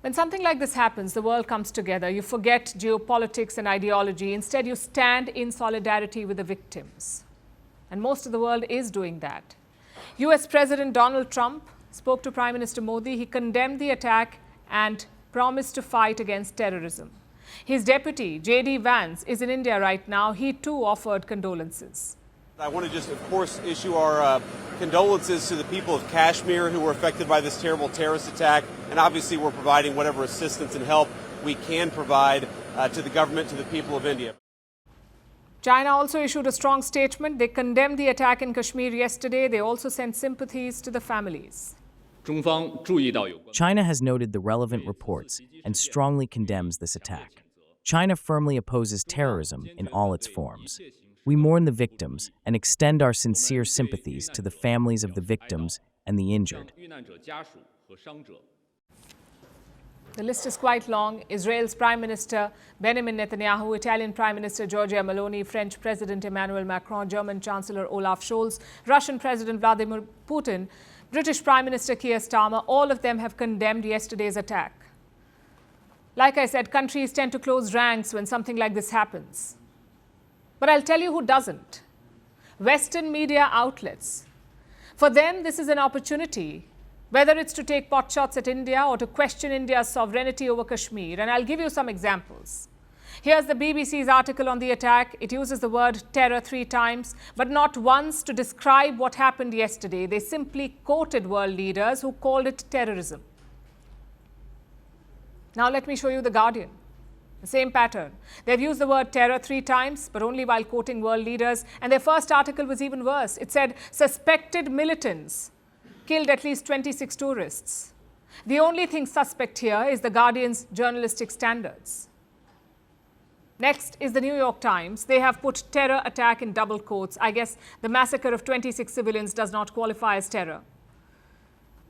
When something like this happens, the world comes together. You forget geopolitics and ideology. Instead, you stand in solidarity with the victims. And most of the world is doing that. US President Donald Trump spoke to Prime Minister Modi. He condemned the attack and promised to fight against terrorism. His deputy, J.D. Vance, is in India right now. He too offered condolences. I want to just, of course, issue our condolences to the people of Kashmir who were affected by this terrible terrorist attack. And obviously, we're providing whatever assistance and help we can provide to the government, to the people of India. China also issued a strong statement. They condemned the attack in Kashmir yesterday. They also sent sympathies to the families. China has noted the relevant reports and strongly condemns this attack. China firmly opposes terrorism in all its forms. We mourn the victims and extend our sincere sympathies to the families of the victims and the injured. The list is quite long. Israel's Prime Minister Benjamin Netanyahu, Italian Prime Minister Giorgia Meloni, French President Emmanuel Macron, German Chancellor Olaf Scholz, Russian President Vladimir Putin, British Prime Minister Keir Starmer, all of them have condemned yesterday's attack. Like I said, countries tend to close ranks when something like this happens. But I'll tell you who doesn't. Western media outlets. For them, this is an opportunity, whether it's to take potshots at India or to question India's sovereignty over Kashmir. And I'll give you some examples. Here's the BBC's article on the attack. It uses the word terror 3 times, but not once to describe what happened yesterday. They simply quoted world leaders who called it terrorism. Now let me show you The Guardian. The same pattern. They've used the word terror 3 times, but only while quoting world leaders. And their first article was even worse. It said, suspected militants killed at least 26 tourists. The only thing suspect here is The Guardian's journalistic standards. Next is the New York Times. They have put terror attack in double quotes. I guess the massacre of 26 civilians does not qualify as terror.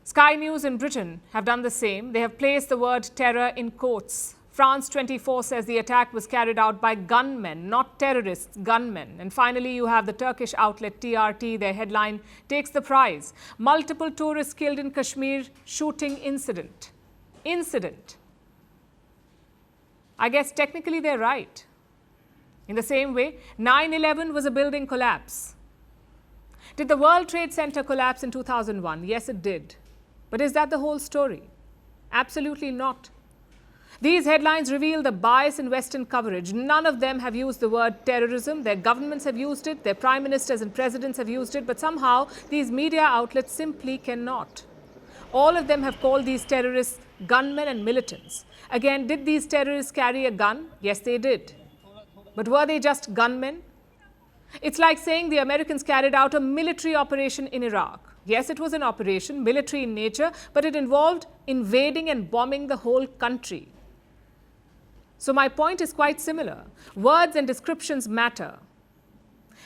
Sky News in Britain have done the same. They have placed the word terror in quotes. France 24 says the attack was carried out by gunmen, not terrorists, gunmen. And finally, you have the Turkish outlet TRT. Their headline takes the prize. Multiple tourists killed in Kashmir shooting incident. Incident. I guess technically they're right. In the same way, 9/11 was a building collapse. Did the World Trade Center collapse in 2001? Yes, it did. But is that the whole story? Absolutely not. These headlines reveal the bias in Western coverage. None of them have used the word terrorism. Their governments have used it. Their prime ministers and presidents have used it. But somehow, these media outlets simply cannot. All of them have called these terrorists gunmen and militants. Again, did these terrorists carry a gun? Yes, they did. But were they just gunmen? It's like saying the Americans carried out a military operation in Iraq. Yes, it was an operation, military in nature, but it involved invading and bombing the whole country. So my point is quite similar. Words and descriptions matter.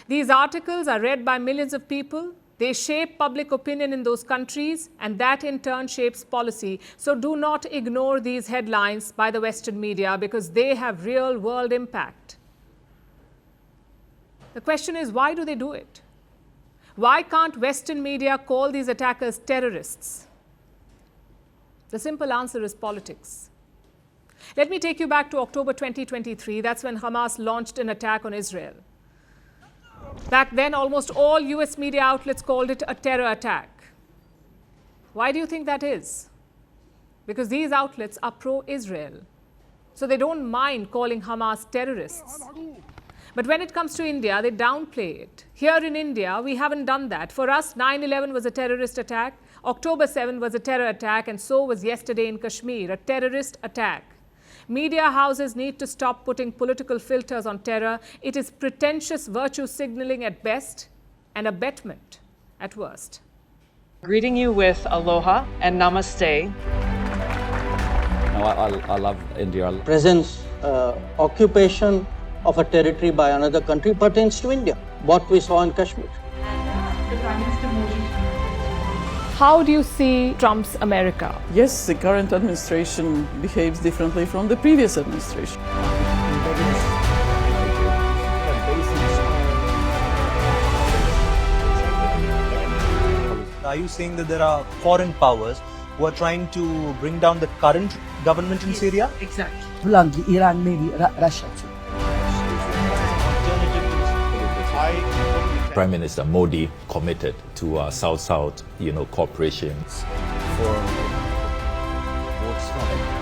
These articles are read by millions of people. They shape public opinion in those countries, and that in turn shapes policy. So do not ignore these headlines by the Western media because they have real world impact. The question is, why do they do it? Why can't Western media call these attackers terrorists? The simple answer is politics. Let me take you back to October 2023. That's when Hamas launched an attack on Israel. Back then, almost all US media outlets called it a terror attack. Why do you think that is? Because these outlets are pro-Israel. So they don't mind calling Hamas terrorists. But when it comes to India, they downplay it. Here in India, we haven't done that. For us, 9/11 was a terrorist attack. October 7 was a terror attack, and so was yesterday in Kashmir, a terrorist attack. Media houses need to stop putting political filters on terror. It is pretentious virtue signaling at best and abetment at worst. Greeting you with aloha and namaste. I love India. Presence, occupation of a territory by another country pertains to India, what we saw in Kashmir. How do you see Trump's America? Yes, the current administration behaves differently from the previous administration. Are you saying that there are foreign powers who are trying to bring down the current government in Syria? Exactly. Bluntly, Iran, maybe Russia too. Prime Minister Modi committed to South-South, cooperation.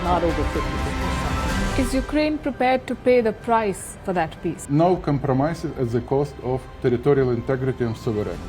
Not over 50%. Is Ukraine prepared to pay the price for that peace? No compromises at the cost of territorial integrity and sovereignty.